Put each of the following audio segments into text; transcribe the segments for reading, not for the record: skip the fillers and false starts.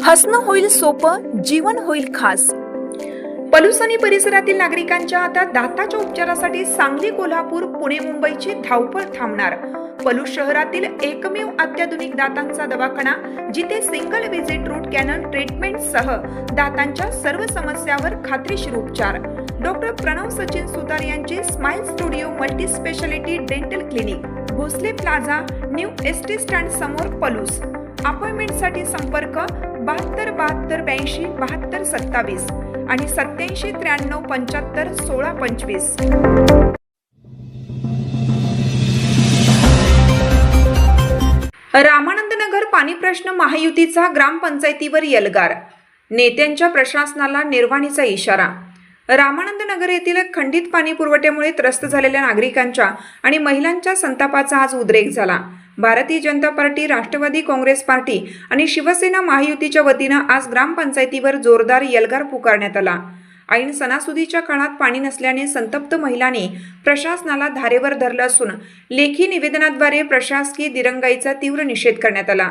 हसणं होईल सोपं, जीवन होईल खास। पलूस आणि परिसरातील नागरिकांच्या आता दाताच्या उपचारासाठी सांगली, कोल्हापूर, पुणे, मुंबईची धावपळ थांबणार। पलूस शहरातील एकमेव अत्याधुनिक दातांचा दवाखाना, जिथे single visit root canal treatment सह दातांच्या सर्व समस्यावर खात्रीशीर उपचार। डॉक्टर प्रणव सचिन सुतार यांचे smile studio multi speciality dental clinic, Bhosale plaza, new ST stand समोर, पलूस। अपॉइंटमेंटसाठी संपर्क 72 72 82 72 27 आणि 87 93 75 16 25। रामानंद नगर पाणी प्रश्न महायुतीचा ग्रामपंचायतीवर यलगार, नेत्यांच्या प्रशासनाला निर्वाणीचा इशारा। रामानंद नगर येथील खंडित पाणी पुरवठ्यामुळे त्रस्त झालेल्या नागरिकांच्या आणि महिलांच्या संतापाचा आज उद्रेक झाला। भारतीय जनता पार्टी, राष्ट्रवादी काँग्रेस पार्टी आणि शिवसेना महायुतीच्या वतीनं आज ग्रामपंचायतीवर जोरदार यलगार पुकारण्यात आला। ऐन सणासुदीच्या काळात पाणी नसल्याने संतप्त महिलांनी प्रशासनाला धारेवर धरलं असून लेखी निवेदनाद्वारे प्रशासकीय दिरंगाईचा तीव्र निषेध करण्यात आला।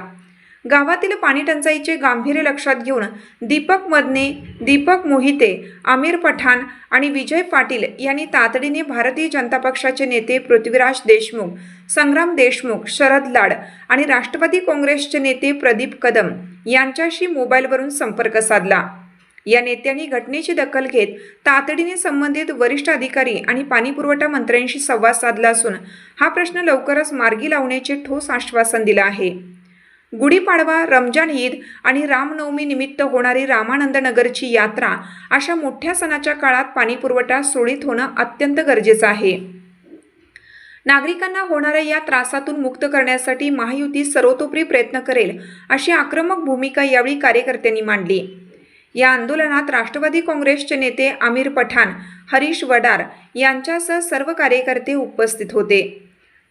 गावातील पाणी टंचाईचे गांभीर्य लक्षात घेऊन दीपक मदने, दीपक मोहिते, आमिर पठाण आणि विजय पाटील यांनी तातडीने भारतीय जनता पक्षाचे नेते पृथ्वीराज देशमुख, संग्राम देशमुख, शरद लाड आणि राष्ट्रवादी काँग्रेसचे नेते प्रदीप कदम यांच्याशी मोबाईलवरून संपर्क साधला। या नेत्यांनी घटनेची दखल घेत तातडीने संबंधित वरिष्ठ अधिकारी आणि पाणीपुरवठा मंत्र्यांशी संवाद साधला असून हा प्रश्न लवकरच मार्गी लावण्याचे ठोस आश्वासन दिलं आहे। गुढीपाडवा, रमजान ईद आणि रामनवमी निमित्त होणारी रामानंद नगरची यात्रा अशा मोठ्या सणाच्या काळात पाणीपुरवठा सुरळीत होणं अत्यंत गरजेचं आहे। नागरिकांना होणाऱ्या या त्रासातून मुक्त करण्यासाठी महायुती सर्वतोपरी प्रयत्न करेल अशी आक्रमक भूमिका यावेळी कार्यकर्त्यांनी मांडली। या आंदोलनात राष्ट्रवादी काँग्रेसचे नेते आमिर पठाण, हरीश वडार यांच्यासह सर्व कार्यकर्ते उपस्थित होते।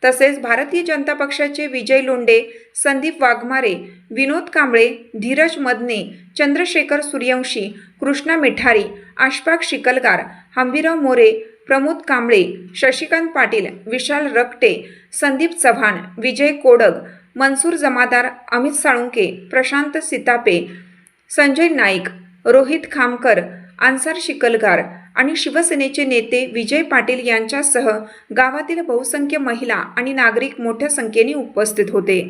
तसेच भारतीय जनता पक्षाचे विजय लोंढे, संदीप वाघमारे, विनोद कांबळे, धीरज मदने, चंद्रशेखर सूर्यवंशी, कृष्णा मिठारी, आशफाक शिकलगार, हंबीराव मोरे, प्रमोद कांबळे, शशिकांत पाटील, विशाल रकटे, संदीप चव्हाण, विजय कोडग, मनसूर जमादार, अमित साळुंके, प्रशांत सितापे, संजय नाईक, रोहित खामकर, अन्सार शिकलगार आणि शिवसेनेचे नेते विजय पाटील यांच्यासह गावातील बहुसंख्य महिला आणि नागरिक मोठ्या संख्येने उपस्थित होते।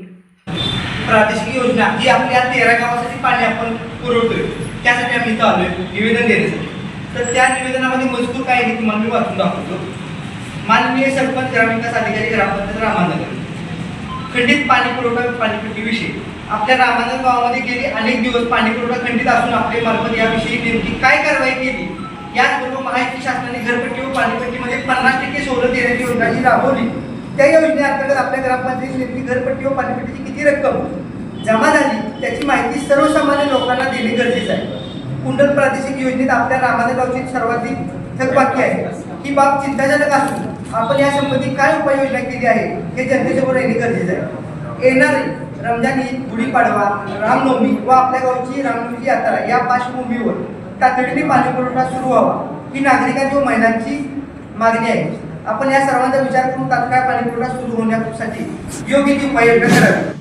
प्रादेशिक योजना जी आपल्या 13 गावासाठी पाणी आपण पुरवतोय, त्यासाठी आम्ही इथं आलोय निवेदन देण्यासाठी। तर त्या निवेदनामध्ये मजकूर काय आहे तुम्हाला मी वाचून दाखवतो। माननीय सरपंच ग्रामविकास अधिकारी ग्रामपंचायत रामानंद, खंडित पाणी पुरवठा पाणीपट्टीविषयी आपल्या रामानंद गावामध्ये गेले अनेक दिवस पाणी पुरवठा खंडित असून आपल्या मार्फत याविषयी नेमकी काय कारवाई केली, याचबरोबर महायुती शासनाने घरपट्टी व पाणीपट्टीमध्ये 50% सवलत देण्याची योजना जी राबवली, त्या योजनेअंतर्गत आपल्या ग्रामपंचायतीत नेमकी घरपट्टी व पाणीपट्टीची किती रक्कम जमा झाली त्याची माहिती सर्वसामान्य लोकांना देणे गरजेचे आहे। कुंडल प्रादेशिक योजनेत आपल्या रामानंद गावची सर्वाधिक थकबाकी आहे। ही बाब चिंताजनक असून आपण यासंबंधी काय उपाययोजना केली आहे हे जनतेसमोर येणे गरजेचे आहे। येणारी रमजान ईद, गुढीपाडवा, रामनवमी व आपल्या गावची रामनवमीची यात्रा या पार्श्वभूमीवर तातडीने पाणीपुरवठा सुरू व्हावा ही नागरिकांची व महिलांची मागणी आहे। आपण या सर्वांचा विचार करून तात्काळ पाणीपुरवठा सुरू होण्यासाठी योग्य ती उपाययोजना करावी।